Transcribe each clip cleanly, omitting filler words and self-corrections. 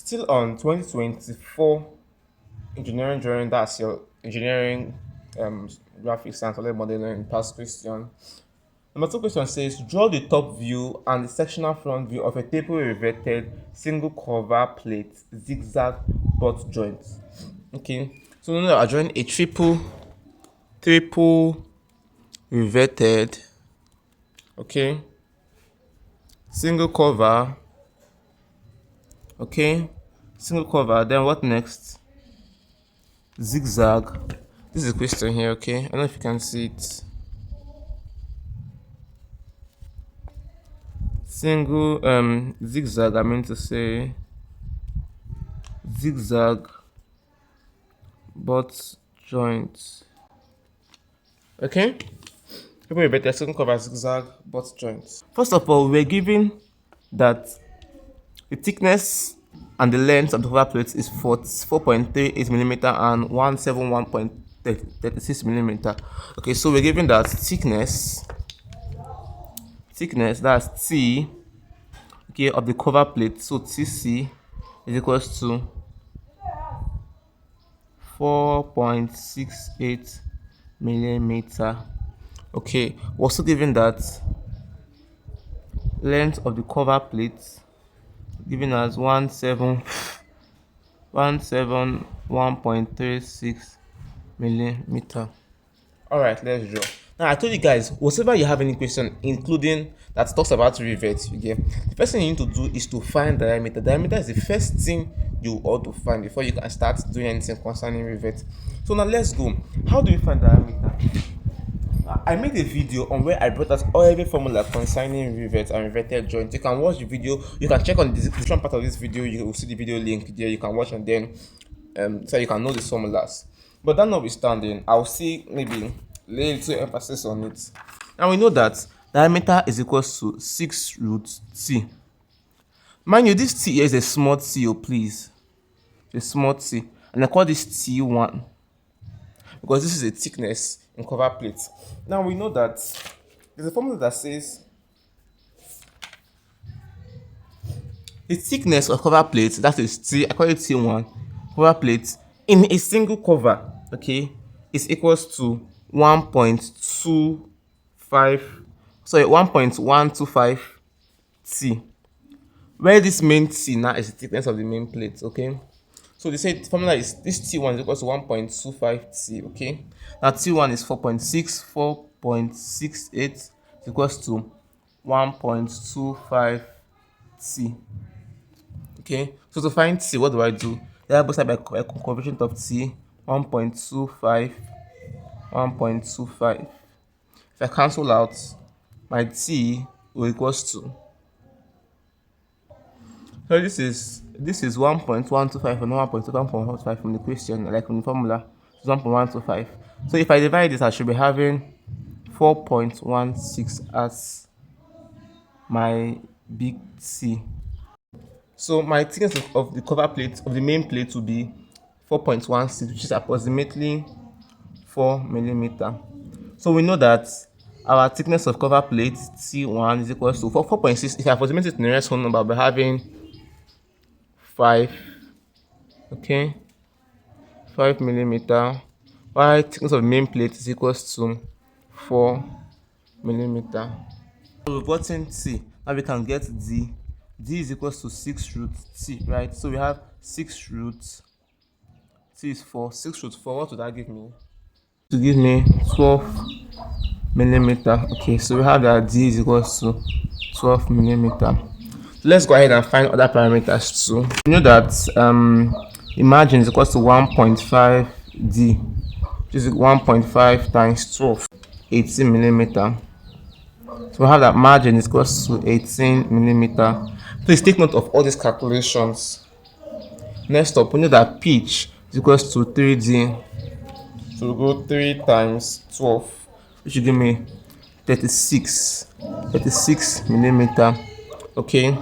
Still on 2024 engineering drawing, that's your engineering graphics and solid modeling past question. Number two question says draw the top view and the sectional front view of a triple riveted single cover plate zigzag butt joint. Okay, so now I'm drawing a triple riveted, okay, single cover, okay, single cover. Then what next? Zigzag. This is a question here, okay. I don't know if you can see it. Single zigzag, I meant to say zigzag butt joint. Okay? People will better second cover zigzag butt joints. First of all, we're given that the thickness and the length of the cover plate is 4.38 millimeter and 171.36 millimeter. Okay, so we're given that thickness that's T, okay, of the cover plate. So TC is equals to 4.68 millimeter. Okay, we're also given that length of the cover plate given as 171.36 millimeter. All right, let's draw. Now I told you guys, whatever you have any question, including that talks about rivet, you get, the first thing you need to do is to find diameter. Diameter is the first thing you ought to find before you can start doing anything concerning rivet. So now let's go. How do we find diameter? I made a video on where I brought out every formula concerning rivet and riveted joint. You can watch the video. You can check on the description part of this video. You will see the video link there. You can watch and then so you can know the formulas. But that notwithstanding, I'll see maybe lay little emphasis on it. And we know that diameter is equals to 6 root t. Mind you, this t here is a small t, please. A small t. And I call this t1 because this is a thickness in cover plate. Now we know that there's a formula that says the thickness of cover plate, that is T, I call it T1, cover plate in a single cover, okay, is equals to 1.125 T. Where this main T now is the thickness of the main plate, okay. So they say the formula is this T1 is equals to 1.25 T, okay. Now T1 is 4.6, 4.68 is equals to 1.25 T. Okay, so to find T, what do I do? That both side by a coefficient of T, 1.25, 1.25. If I cancel out, my T will equals to. So this is 1.125 and 1.25 from the question, like from the formula. It's 1.125. So if I divide this, I should be having 4.16 as my big T. So my thickness of the cover plate of the main plate will be 4.16, which is approximately 4 millimeter. So we know that our thickness of cover plate T1 is equals to 4.6. If I approximate it to the nearest whole number, I'll be having 5, okay, 5 millimeter. While thickness of the main plate is equals to 4 millimeter. So we've gotten T. Now we can get D. D is equals to 6 root T, right? So we have 6 root T is 4. 6 root 4. What would that give me? To give me 12 millimeter. Okay, so we have that D is equals to 12 millimeter. So let's go ahead and find other parameters too. You know that the margin is equals to 1.5 D, which is 1.5 times 12, 18 millimeter. So we have that margin is equals to 18 millimeter. Please take note of all these calculations. Next up, we know that pitch is equals to 3D. So we go 3 times 12, which will give me 36 millimeter. Okay.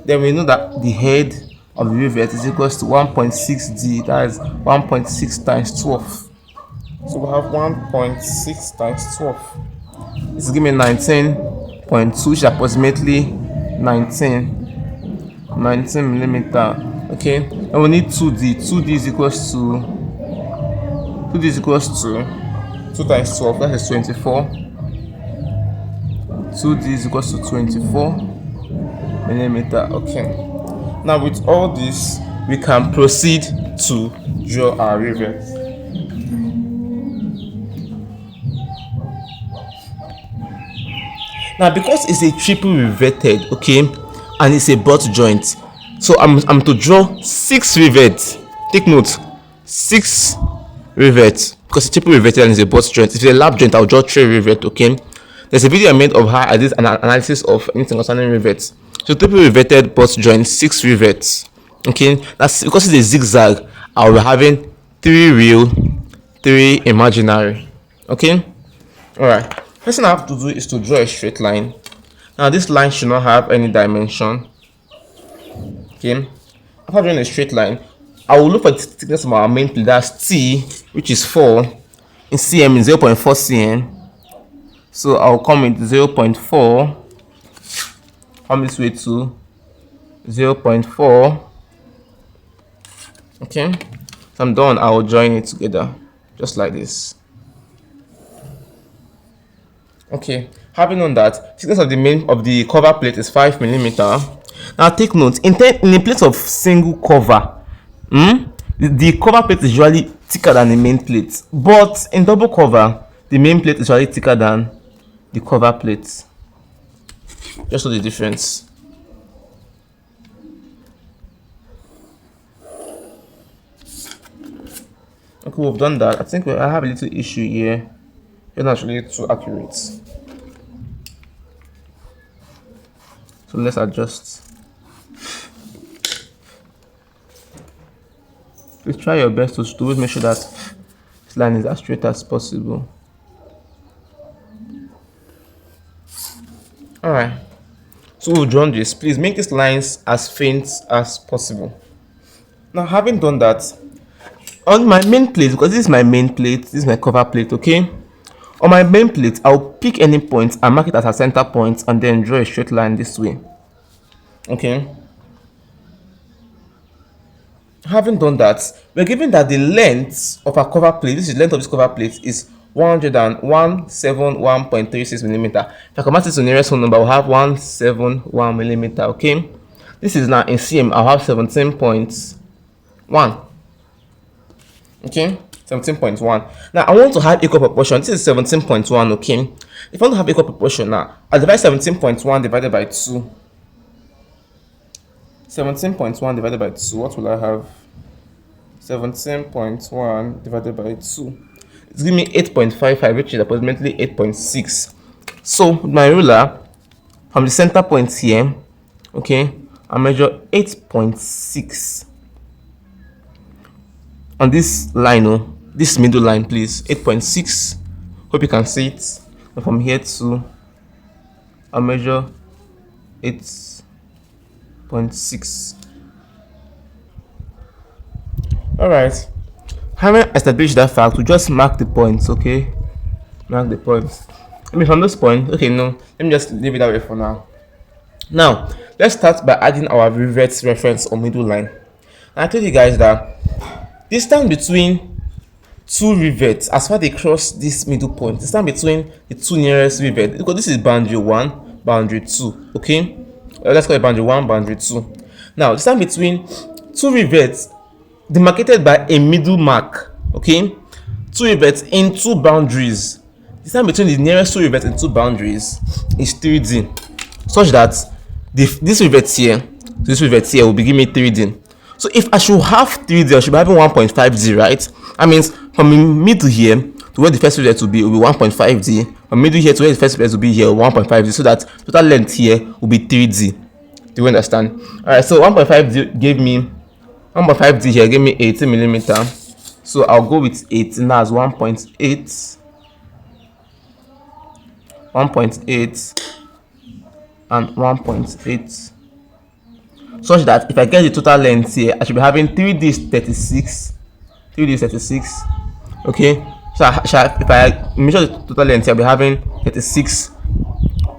Then we know that the head of the rivet is equals to 1.6 D. That is 1.6 times 12. So we have 1.6 times 12. This is giving me 19.2, which is approximately 19 millimeter. Okay, and we need 2d. 2d is equals to 2 times 12, that is 24. 2d is equals to 24 millimeter. Okay, now with all this we can proceed to draw our rivet. Now because it's a triple riveted, okay, and it's a butt joint, so I'm to draw 6 rivets. Take note, 6 rivets, because it's triple riveted and it's a butt joint. If it's a lap joint, I'll draw 3 rivets. Okay, there's a video I made of how I did an analysis of anything concerning rivets. So triple riveted butt joint, 6 rivets. Okay, that's because it's a zigzag. I'll be having 3 real, 3 imaginary. Okay, all right. First thing I have to do is to draw a straight line. Now this line should not have any dimension. Okay, after drawing a straight line, I will look for the thickness of our main plate, that's T, which is 4 in cm, in 0.4 cm. So I'll come with 0.4, come this way to 0.4. Okay, so I'm done. I will join it together just like this. Okay, having known that thickness of the cover plate is 5 millimeter. Now take note, in a plate of single cover, the cover plate is usually thicker than the main plate, but in double cover the main plate is usually thicker than the cover plate. Just know the difference. Okay, we've done that. I think I have a little issue here. It's not actually too accurate, so let's adjust. Please try your best to always make sure that this line is as straight as possible. Alright, so we've drawn this. Please make these lines as faint as possible. Now having done that, on my main plate, because this is my main plate, this is my cover plate, okay, on my main plate I'll pick any point and mark it as a center point and then draw a straight line this way. Okay, having done that, we're given that the length of our cover plate, this is the length of this cover plate, is 171.36 millimeter. If I convert it to the nearest whole number, I'll have 171 millimeter. Okay, this is now in cm. I'll have 17.1. Okay, 17.1. Now I want to have equal proportion. This is 17.1. Okay, if I want to have equal proportion, now I divide 17.1 divided by 2. 17.1 divided by 2, what will I have? 17.1 divided by 2. It's giving me 8.55, which is approximately 8.6. So with my ruler, from the center point here, okay, I measure 8.6 on this line, this middle line, please. 8.6. Hope you can see it. And from here to, I measure 8.6. All right. Having established that fact, we just mark the points. Okay, mark the points. I mean, from this point, okay, no, let me just leave it that way for now. Now let's start by adding our rivet reference or middle line. And I told you guys that distance between 2 rivets, as far as they cross this middle point, distance between the 2 nearest rivets, because this is boundary 1, boundary 2. Okay, let's call it boundary 1, boundary 2. Now distance between 2 rivets demarcated by a middle mark, okay, 2 rivets in 2 boundaries, the distance between the nearest 2 rivets in 2 boundaries is 3d, such that this rivet here to this rivet here will be giving me 3d. So if I should have 3d, I should be having 1.5d, right? That means from the middle here to where the first rivet will be 1.5d, from middle here to where the first rivet will be here 1.5d, so that total length here will be 3d. Do you understand? All right, so 1.5d gave me 1.5d here, gave me 18 millimeter. So I'll go with 18 as 1.8, 1.8, and 1.8, such that if I get the total length here, I should be having 3d is 36. 3d is 36. Okay, so if I measure the total length here, I'll be having 36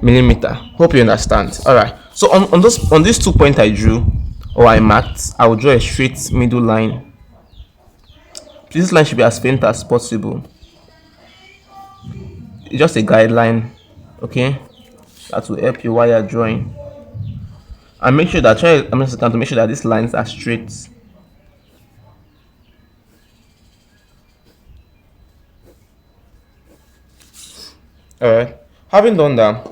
millimeter. Hope you understand. All right, so on these 2 points I drew, or I marked, I will draw a straight middle line. This line should be as faint as possible. It's just a guideline, okay, that will help you while you're drawing. And make sure that to make sure that these lines are straight. Alright. Having done that,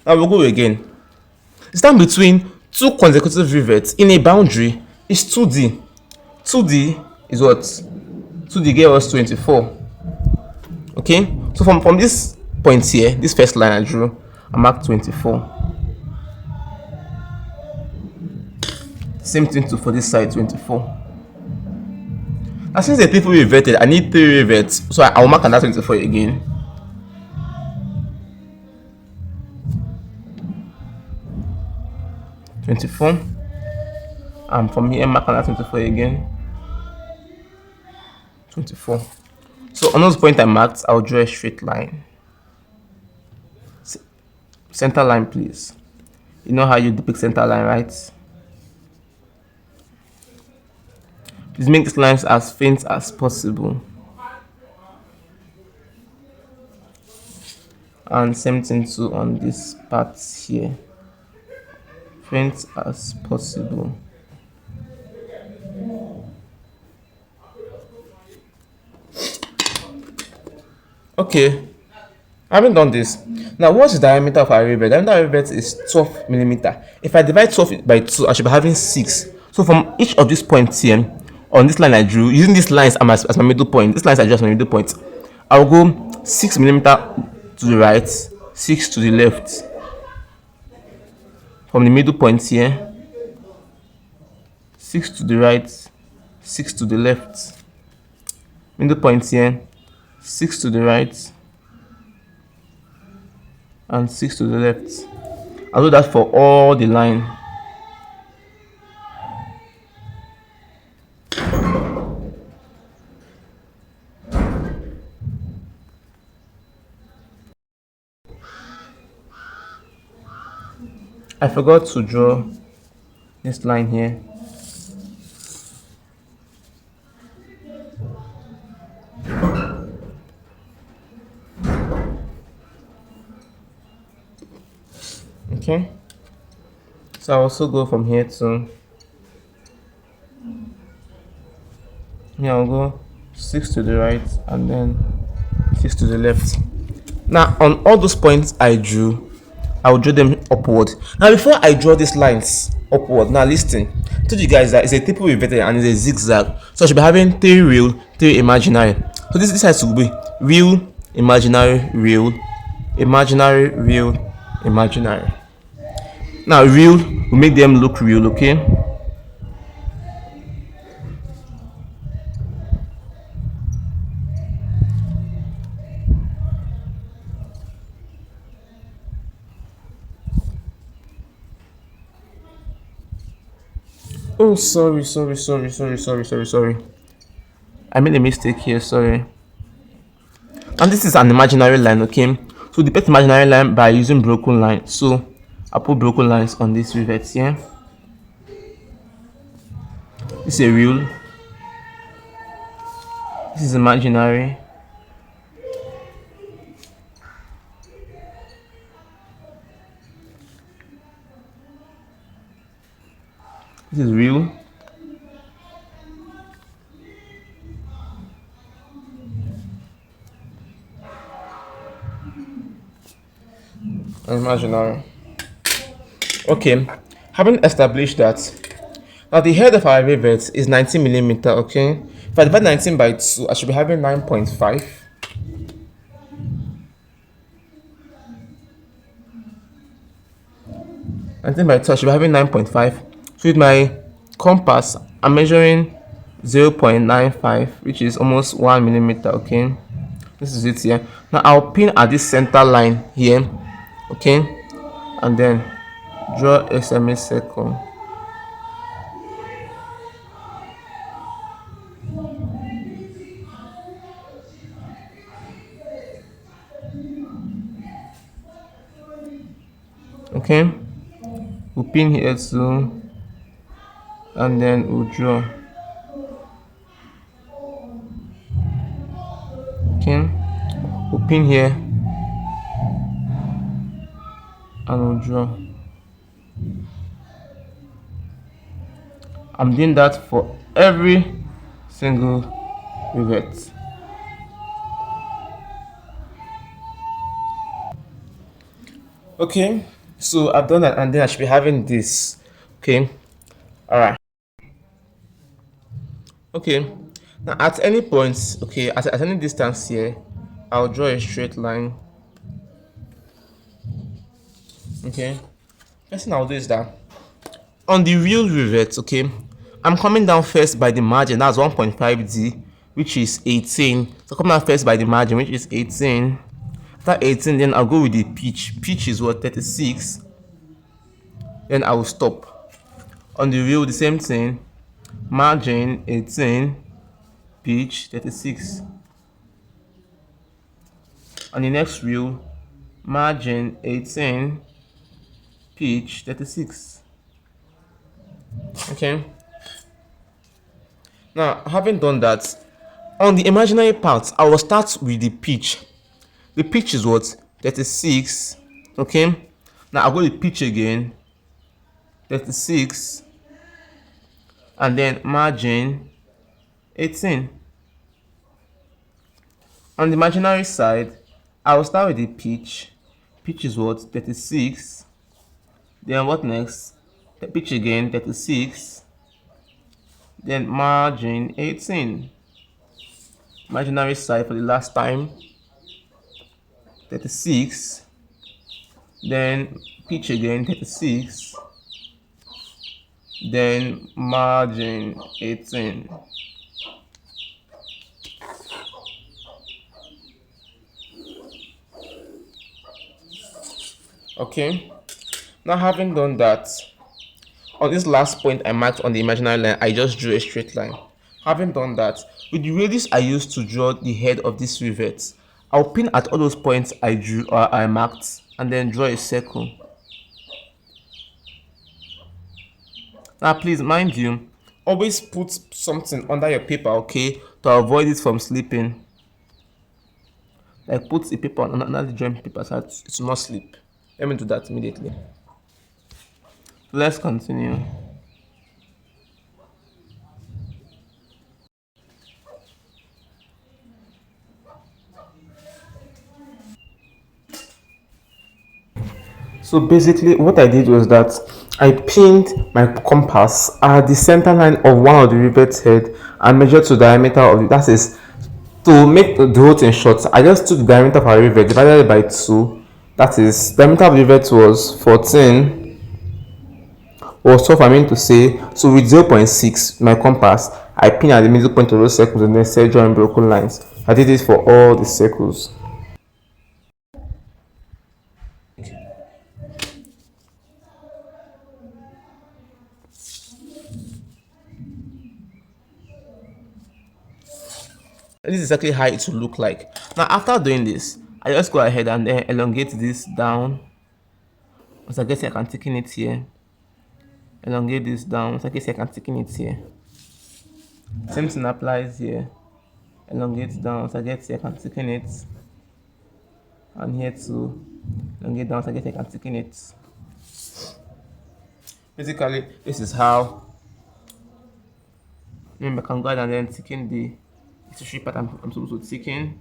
now we'll go again. Stand between two consecutive rivets in a boundary is 2D. 2D is what? 2D gave us 24. Okay? So from this point here, this first line I drew, I marked 24. Same thing to for this side, 24. Now since the people reverted, I need 3 rivets, so I will mark another 24 again. (24) and from here mark another 24 again. 24. So on those points I marked, I'll draw a straight line. Center line, please. You know how you depict center line, right? Please make these lines as faint as possible. And same thing too on this part here. Faint as possible. Okay, having done this, now what's the diameter of our rivet? The diameter of our rivet is 12 millimeter. If I divide 12 by 2, I should be having 6. So from each of these points here, on this line I drew, using these lines as my middle point, these lines are just my middle point, I will go 6 millimeter to the right, 6 to the left. From the middle point here, 6 to the right, 6 to the left. Middle point here, 6 to the right and 6 to the left. I'll do that for all the line. I forgot to draw this line here. Okay, so I'll also go from here to here. I'll go 6 to the right and then 6 to the left. Now on all those points I drew, I will draw them upward. Now before I draw these lines upward, now listen, I told you guys that it's a triple reverted and it's a zigzag, so I should be having 3 real, 3 imaginary. So this has to be real, imaginary, real, imaginary, real, imaginary. Now real will make them look real, okay? Oh, sorry. I made a mistake here, sorry. And this is an imaginary line, okay? So depict imaginary line by using broken line. So I put broken lines on this rivet here. This is a real. This is imaginary. This is real. Imaginary. Okay, having established that, now the head of our rivet is 19 millimeter, okay? If I divide 19 by 2, I should be having 9.5. 19 by 2, I should be having 9.5. So with my compass, I'm measuring 0.95, which is almost 1 millimeter, okay? This is it here. Now I'll pin at this center line here, okay? And then draw a semicircle. Okay, we'll pin here too and then we'll draw. Okay, we'll pin here and we'll draw. I'm doing that for every single rivet. Okay, so I've done that, and then I should be having this. Okay, all right. Okay, now at any point, okay, at any distance here, I'll draw a straight line. Okay, first thing I'll do is that on the real rivet, okay, I'm coming down first by the margin, that's 1.5D, which is 18. So come down first by the margin, which is 18. After 18, then I'll go with the pitch. Pitch is what, 36. Then I will stop. On the real, the same thing. Margin 18, pitch 36. On the next reel, margin 18, pitch 36. Okay. Now, having done that, on the imaginary part, I will start with the pitch. The pitch is what? 36. Okay. Now I'll go to the pitch again. 36. And then margin 18. On the imaginary side, I will start with the pitch. Pitch is what? 36. Then what next? The pitch again, 36. Then margin 18. Imaginary side for the last time, 36. Then pitch again, 36. Then margin 18. Okay, now having done that, on this last point I marked on the imaginary line, I just drew a straight line. Having done that, with the radius I used to draw the head of this rivet, I'll pin at all those points I drew or I marked, and then draw a circle. Now please mind you, always put something under your paper, okay, to avoid it from slipping. Like put a paper on another drawing paper so that it will not slip. Let me do that immediately. Let's continue. So basically what I did was that I pinned my compass at the center line of one of the rivet's head and measured to the diameter of it. That is, to make the whole thing short, I just took the diameter of a rivet divided by 2. That is, diameter of the rivet was 14, was 12 I mean to say. So with 0.6, my compass, I pinned at the middle point of those circles and then started drawing broken lines. I did it for all the circles. This is exactly how it will look like. Now after doing this, I just go ahead and then elongate this down. Once I get here, I can thicken it here. Elongate this down. Once I get here, I can thicken it here. Same thing applies here. Elongate down. Once I get here, I can thicken it. And here too. Elongate down. Once I get here, I can thicken it. Basically, this is how I can go ahead and then thicken the tissue part I'm supposed to thicken.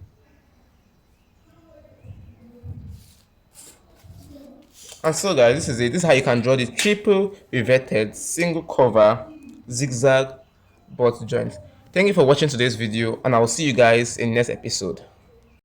And so guys, this is it. This is how you can draw the triple riveted single cover zigzag butt joint. Thank you for watching today's video, and I will see you guys in next episode.